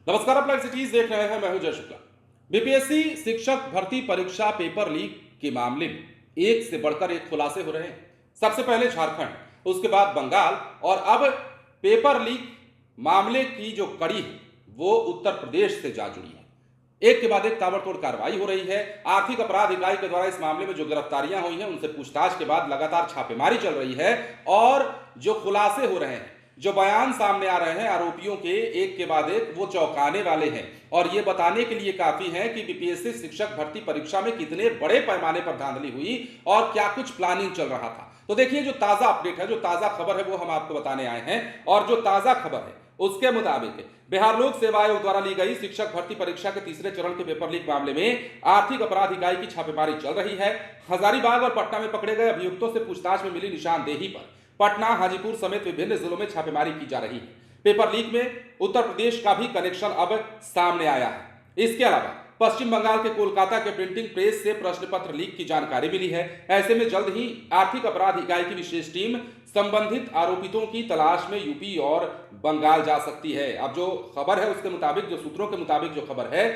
नमस्कार, आप live cities देख रहे हैं। मैं हूं जय शुक्ला। बीपीएससी शिक्षक भर्ती परीक्षा पेपर लीक के मामले में एक से बढ़कर एक खुलासे हो रहे हैं। सबसे पहले झारखंड, उसके बाद बंगाल और अब पेपर लीक मामले की जो कड़ी है वो उत्तर प्रदेश से जा जुड़ी है। एक के बाद एक ताबड़तोड़ कार्रवाई हो रही है। आर्थिक अपराध इकाई के द्वारा इस मामले में जो गिरफ्तारियां हुई हैं उनसे पूछताछ के बाद लगातार छापेमारी चल रही है और जो खुलासे हो रहे हैं, जो बयान सामने आ रहे हैं आरोपियों के, एक के बाद एक वो चौंकाने वाले हैं और ये बताने के लिए काफी है कि बीपीएससी शिक्षक भर्ती परीक्षा में कितने बड़े पैमाने पर धांधली हुई और क्या कुछ प्लानिंग चल रहा था। तो देखिए, जो ताजा अपडेट है, जो ताजा खबर है वो हम आपको बताने आए हैं और जो ताजा खबर है उसके मुताबिक बिहार लोक सेवा आयोग द्वारा ली गई शिक्षक भर्ती परीक्षा के तीसरे चरण के पेपर लीक मामले में आर्थिक अपराध इकाई की छापेमारी चल रही है। हजारीबाग और पटना में पकड़े गए अभियुक्तों से पूछताछ में मिली निशानदेही पर पटना, हाजीपुर समेत विभिन्न जिलों में छापेमारी की जा रही है। पेपर लीक में उत्तर प्रदेश का भी कनेक्शन अब सामने आया है। इसके अलावा पश्चिम बंगाल के कोलकाता के प्रिंटिंग प्रेस से प्रश्न पत्र लीक की जानकारी मिली है। ऐसे में जल्द ही आर्थिक अपराध इकाई की विशेष टीम संबंधित आरोपितों की तलाश में यूपी और बंगाल जा सकती है। अब जो खबर है उसके मुताबिक, जो सूत्रों के मुताबिक जो खबर है,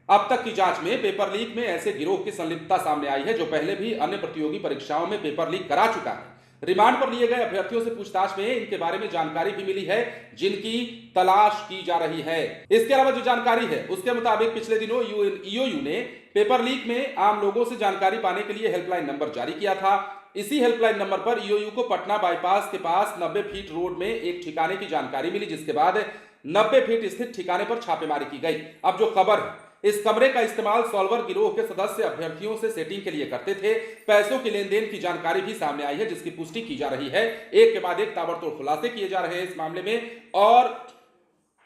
अब तक की जांच में पेपर लीक में ऐसे गिरोह की संलिप्तता सामने आई है जो पहले भी अन्य प्रतियोगी परीक्षाओं में पेपर लीक करा चुका है। रिमांड पर लिए गए अभ्यर्थियों से पूछताछ में इनके बारे में जानकारी भी मिली है जिनकी तलाश की जा रही है। इसके अलावा जो जानकारी है उसके मुताबिक पिछले दिनों ईओयू ने पेपर लीक में आम लोगों से जानकारी पाने के लिए हेल्पलाइन नंबर जारी किया था। इसी हेल्पलाइन नंबर पर ईओयू को पटना बाईपास के पास 90 फीट रोड में एक ठिकाने की जानकारी मिली, जिसके बाद 90 फीट स्थित ठिकाने पर छापेमारी की गई। अब जो खबर है, इस कमरे का इस्तेमाल सॉल्वर गिरोह के सदस्य अभ्यर्थियों से सेटिंग के लिए करते थे। पैसों के लेन देन की जानकारी भी सामने आई है जिसकी पुष्टि की जा रही है। एक के बाद एक ताबड़तोड़ खुलासे किए जा रहे हैं इस मामले में और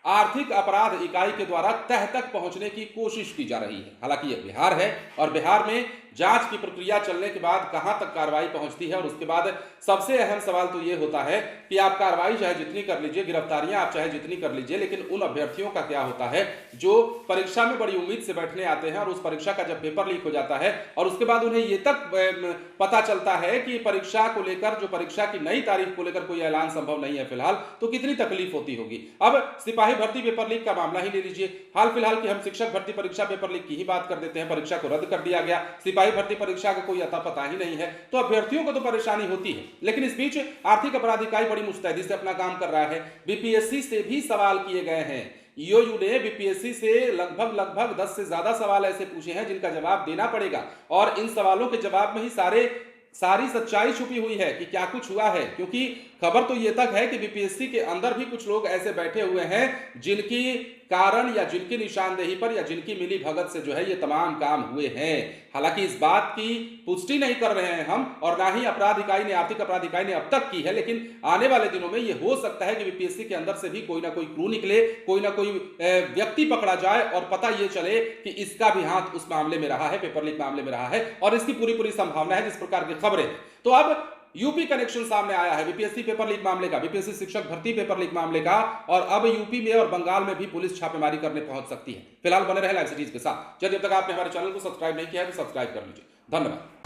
आर्थिक अपराध इकाई के द्वारा तह तक पहुंचने की कोशिश की जा रही है। हालांकि यह बिहार है और बिहार में जांच की प्रक्रिया चलने के बाद कहां तक कार्रवाई पहुंचती है और उसके बाद सबसे अहम सवाल तो यह होता है कि आप कार्रवाई चाहे जितनी कर लीजिए, गिरफ्तारियां आप चाहे जितनी कर लीजिए, लेकिन उन अभ्यर्थियों का क्या होता है जो परीक्षा में बड़ी उम्मीद से बैठने आते हैं और उस परीक्षा का जब पेपर लीक हो जाता है और उसके बाद उन्हें यह तक पता चलता है कि परीक्षा को लेकर, जो परीक्षा की नई तारीख को लेकर कोई ऐलान संभव नहीं है फिलहाल, तो कितनी तकलीफ होती होगी। अब सिपाही भर्ती पेपर लीक का मामला ही ले लीजिए। हाल फिलहाल की हम शिक्षक भर्ती परीक्षा पेपर लीक की ही बात कर देते हैं। परीक्षा को रद्द कर दिया गया, सिपाही भर्ती परीक्षा का कोई अता पता ही नहीं है, तो अभ्यर्थियों को तो परेशानी होती है। लेकिन इस बीच आर्थिक अपराध इकाई बड़ी मुस्तैदी से अपना काम कर रहा है। बीपीएससी से भी सवाल किए गए हैं। ईओयू ने बीपीएससी से लगभग 10 से ज्यादा सवाल ऐसे पूछे हैं जिनका जवाब देना पड़ेगा और इन सवालों के जवाब में ही सारी सच्चाई छुपी हुई है कि क्या कुछ हुआ है। क्योंकि खबर तो ये तक है कि बीपीएससी के अंदर भी कुछ लोग ऐसे बैठे हुए हैं जिनकी कारण या जिनकी निशानदेही पर या जिनकी मिली भगत से जो है ये तमाम काम हुए हैं। हालांकि इस बात की पुष्टि नहीं कर रहे हैं हम और ना ही अपराध इकाई ने, आर्थिक अपराध इकाई ने अब तक की है, लेकिन आने वाले दिनों में ये हो सकता है कि बीपीएससी के अंदर से भी कोई ना कोई क्लू निकले, कोई ना कोई व्यक्ति पकड़ा जाए और पता ये चले कि इसका भी हाथ उस मामले में रहा है, पेपर लीक मामले में रहा है और इसकी पूरी संभावना है जिस प्रकार की खबरें। तो अब यूपी कनेक्शन सामने आया है बीपीएससी पेपर लीक मामले का, बीपीएससी शिक्षक भर्ती पेपर लीक मामले का, और अब यूपी में और बंगाल में भी पुलिस छापेमारी करने पहुंच सकती है। फिलहाल बने रहे लाइव सिटीज के साथ। यदि अब तक आपने हमारे चैनल को सब्सक्राइब नहीं किया है तो सब्सक्राइब कर लीजिए। धन्यवाद।